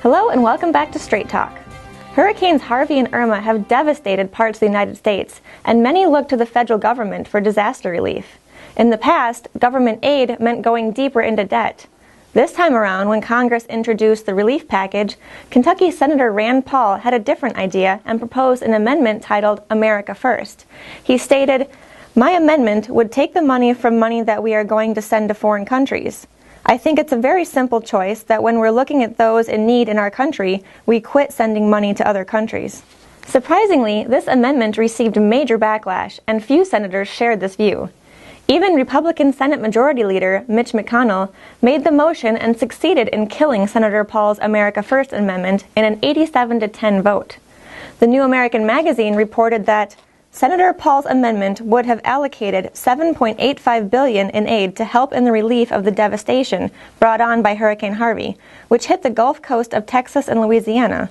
Hello and welcome back to Straight Talk. Hurricanes Harvey and Irma have devastated parts of the United States, and many look to the federal government for disaster relief. In the past, government aid meant going deeper into debt. This time around, when Congress introduced the relief package, Kentucky Senator Rand Paul had a different idea and proposed an amendment titled America First. He stated, "My amendment would take the money from money that we are going to send to foreign countries. I think it's a very simple choice that when we're looking at those in need in our country, we quit sending money to other countries." Surprisingly, this amendment received major backlash, and few senators shared this view. Even Republican Senate Majority Leader Mitch McConnell made the motion and succeeded in killing Senator Paul's America First amendment in an 87-10 vote. The New American Magazine reported that Senator Paul's amendment would have allocated $7.85 billion in aid to help in the relief of the devastation brought on by Hurricane Harvey, which hit the Gulf Coast of Texas and Louisiana,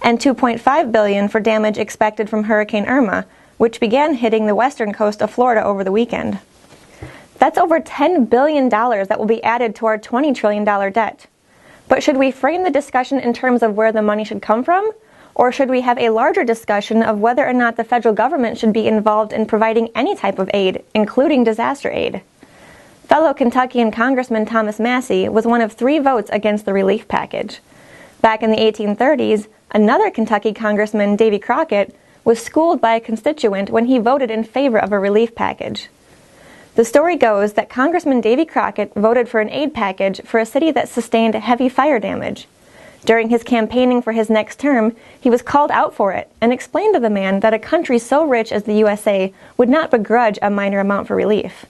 and $2.5 billion for damage expected from Hurricane Irma, which began hitting the western coast of Florida over the weekend. That's over $10 billion that will be added to our $20 trillion debt. But should we frame the discussion in terms of where the money should come from? Or should we have a larger discussion of whether or not the federal government should be involved in providing any type of aid, including disaster aid? Fellow Kentuckian Congressman Thomas Massie was one of 3 votes against the relief package. Back in the 1830s, another Kentucky Congressman, Davy Crockett, was schooled by a constituent when he voted in favor of a relief package. The story goes that Congressman Davy Crockett voted for an aid package for a city that sustained heavy fire damage. During his campaigning for his next term, he was called out for it and explained to the man that a country so rich as the USA would not begrudge a minor amount for relief.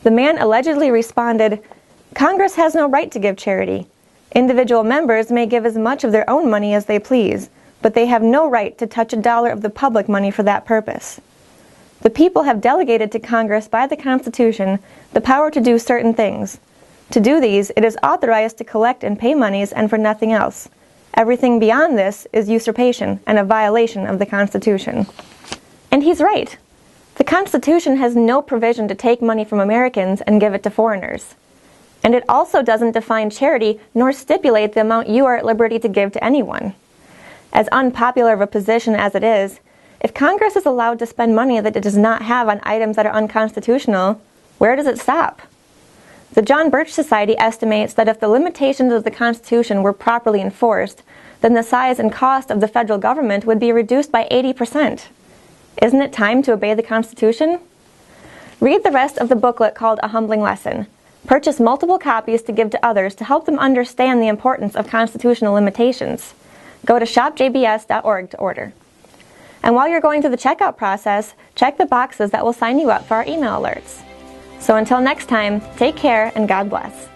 The man allegedly responded, "Congress has no right to give charity. Individual members may give as much of their own money as they please, but they have no right to touch a dollar of the public money for that purpose. The people have delegated to Congress by the Constitution the power to do certain things. To do these, it is authorized to collect and pay monies and for nothing else. Everything beyond this is usurpation and a violation of the Constitution." And he's right. The Constitution has no provision to take money from Americans and give it to foreigners. And it also doesn't define charity nor stipulate the amount you are at liberty to give to anyone. As unpopular of a position as it is, if Congress is allowed to spend money that it does not have on items that are unconstitutional, where does it stop? The John Birch Society estimates that if the limitations of the Constitution were properly enforced, then the size and cost of the federal government would be reduced by 80%. Isn't it time to obey the Constitution? Read the rest of the booklet called A Humbling Lesson. Purchase multiple copies to give to others to help them understand the importance of constitutional limitations. Go to shopjbs.org to order. And while you're going through the checkout process, check the boxes that will sign you up for our email alerts. So until next time, take care and God bless.